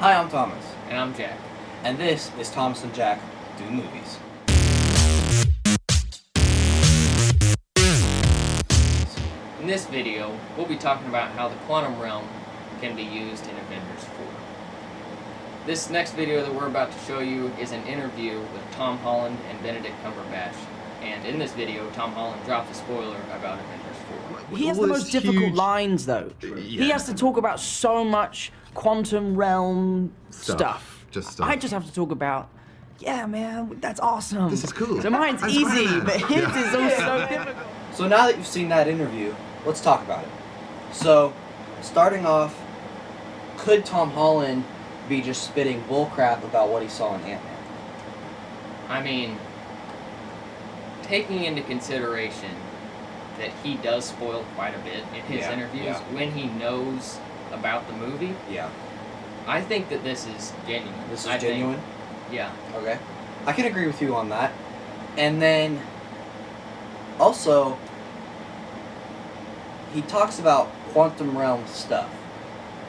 Hi, I'm Thomas. And I'm Jack. And this is Thomas and Jack Do Movies. In this video, we'll be talking about how the quantum realm can be used in Avengers 4. This next video that we're about to show you is an interview with Tom Holland and Benedict Cumberbatch. And in this video, Tom Holland drops a spoiler about Avengers 4. He has the most difficult lines, though. He has to talk about so much quantum realm stuff. Just stuff. I just have to talk about, yeah, man, that's awesome. This is cool. So mine's I'm easy, Spider-Man. but his is also difficult. So now that you've seen that interview, let's talk about it. So, starting off, could Tom Holland be just spitting bullcrap about what he saw in Ant-Man? I mean, taking into consideration that he does spoil quite a bit in his interviews when he knows about the movie, Yeah. I think that this is genuine. This is genuine? Yeah. Okay. I can agree with you on that. And then, also, he talks about quantum realm stuff.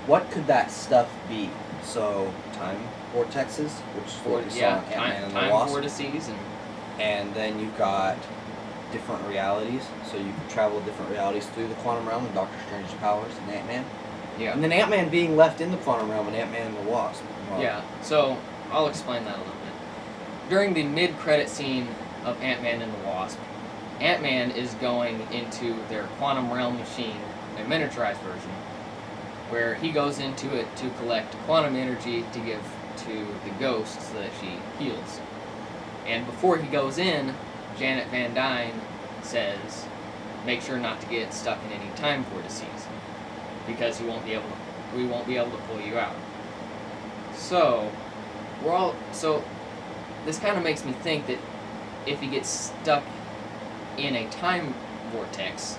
What could that stuff be? So, time vortexes, which is what we saw in Ant-Man and the time Wasp. vortices And then you've got different realities, so you can travel different realities through the quantum realm and Doctor Strange's powers and Ant-Man. Yeah. And then Ant-Man being left in the quantum realm and Ant-Man and the Wasp. Well, Yeah, so I'll explain that a little bit. During the mid-credit scene of Ant-Man and the Wasp, Ant-Man is going into their quantum realm machine, a miniaturized version, where he goes into it to collect quantum energy to give to the ghost so that she heals. And before he goes in, Janet Van Dyne says, make sure not to get stuck in any time vortices, because we won't be able to pull you out. So this kind of makes me think that if he gets stuck in a time vortex,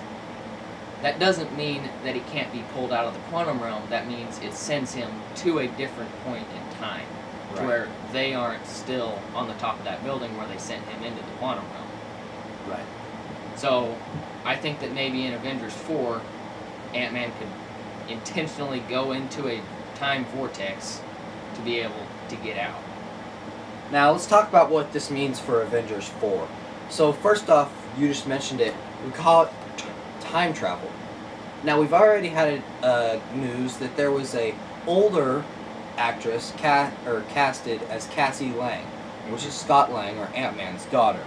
that doesn't mean that he can't be pulled out of the quantum realm. That means it sends him to a different point in time, to where they aren't still on the top of that building where they sent him into the quantum realm. Right. So I think that maybe in Avengers 4, Ant-Man could intentionally go into a time vortex to be able to get out. Now, let's talk about what this means for Avengers 4. So, first off, you just mentioned it. We call it time travel. Now, we've already had news that there was a older actress casted as Cassie Lang, which is Scott Lang, or Ant-Man's daughter.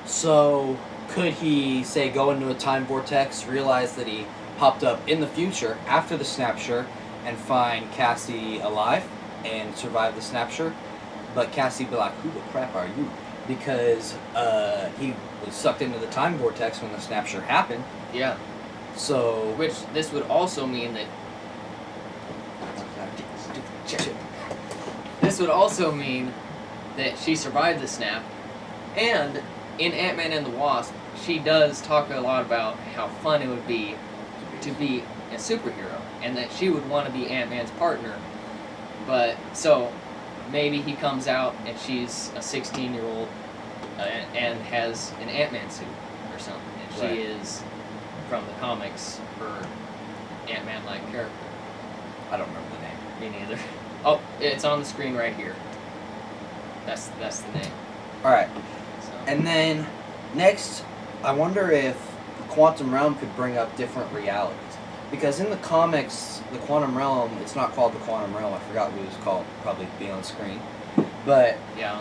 So, could he, say, go into a time vortex, realize that he popped up in the future after the snapshot, and find Cassie alive and survive the snapshot? But Cassie be like, who the crap are you? Because he was sucked into the time vortex when the snapshot happened. Yeah. So... Which this would also mean that... This would also mean that she survived the snap, and in Ant-Man and the Wasp, she does talk a lot about how fun it would be to be a superhero, and that she would want to be Ant-Man's partner. But, so, maybe he comes out and she's a 16-year-old and has an Ant-Man suit or something, and she is, from the comics, her Ant-Man-like character. I don't remember the name. Me neither. Oh, it's on the screen right here. That's the name. Alright. So. And then, next, I wonder if the quantum realm could bring up different realities. Because in the comics, the quantum realm, it's not called the quantum realm. I forgot what it was called. Probably be on screen. But Yeah,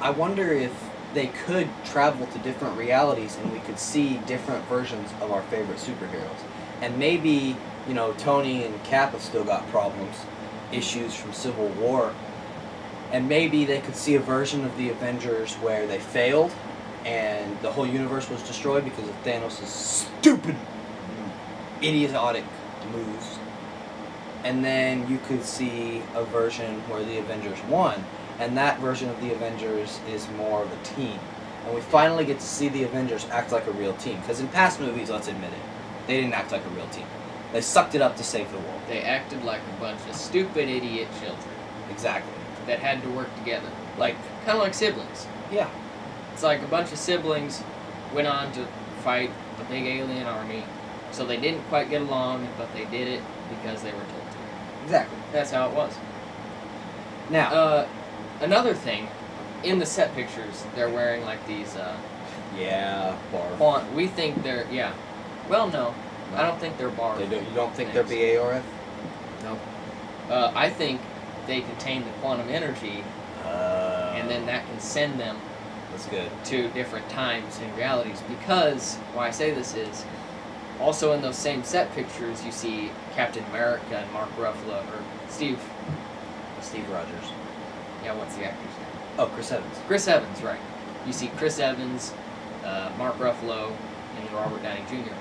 I wonder if they could travel to different realities and we could see different versions of our favorite superheroes. And maybe, you know, Tony and Cap have still got problems, issues from Civil War. And maybe they could see a version of the Avengers where they failed and the whole universe was destroyed because of Thanos' stupid, idiotic moves. And then you could see a version where the Avengers won, and that version of the Avengers is more of a team. And we finally get to see the Avengers act like a real team. Because in past movies, let's admit it, they didn't act like a real team. They sucked it up to save the world. They acted like a bunch of stupid idiot children Exactly. that had to work together. Like, kind of like siblings. Yeah. It's like a bunch of siblings went on to fight the big alien army, so they didn't quite get along, but they did it because they were told to. Exactly. That's how it was. Now. Another thing, in the set pictures, they're wearing like these. Yeah, barf. We think they're Well, no, I don't think they're bar. You don't think things. they're BARF? No. I think they contain the quantum energy, and then that can send them. That's good. To different times and realities. Because why I say this is, also in those same set pictures, you see Captain America and Mark Ruffalo or Steve Rogers. Yeah, what's the actor's name? Oh, Chris Evans. Chris Evans, right. You see Chris Evans, Mark Ruffalo, and then Robert Downey Jr.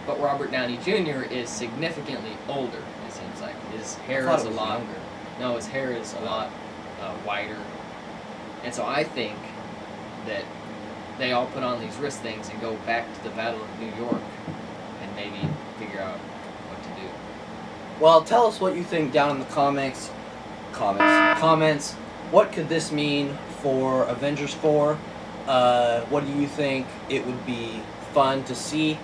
But Robert Downey Jr. is significantly older, it seems like. His hair is a lot younger. No, his hair is a lot wider. And so I think that they all put on these wrist things and go back to the Battle of New York and maybe figure out what to do. Well, tell us what you think down in the comments. What could this mean for Avengers 4? What do you think it would be fun to see?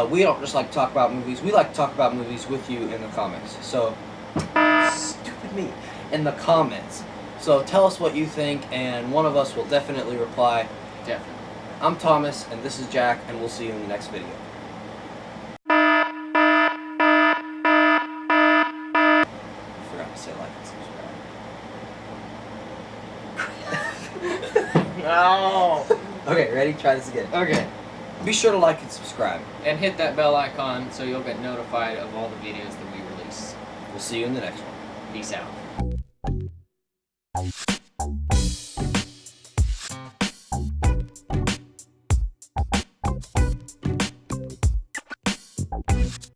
We don't just like to talk about movies. We like to talk about movies with you in the comments. So, stupid me. In the comments. So tell us what you think, and one of us will definitely reply. Definitely. I'm Thomas, and this is Jack, and we'll see you in the next video. Forgot to say like and subscribe. No! Okay, ready? Try this again. Okay. Be sure to like and subscribe. And hit that bell icon so you'll get notified of all the videos that we release. We'll see you in the next one. Peace out.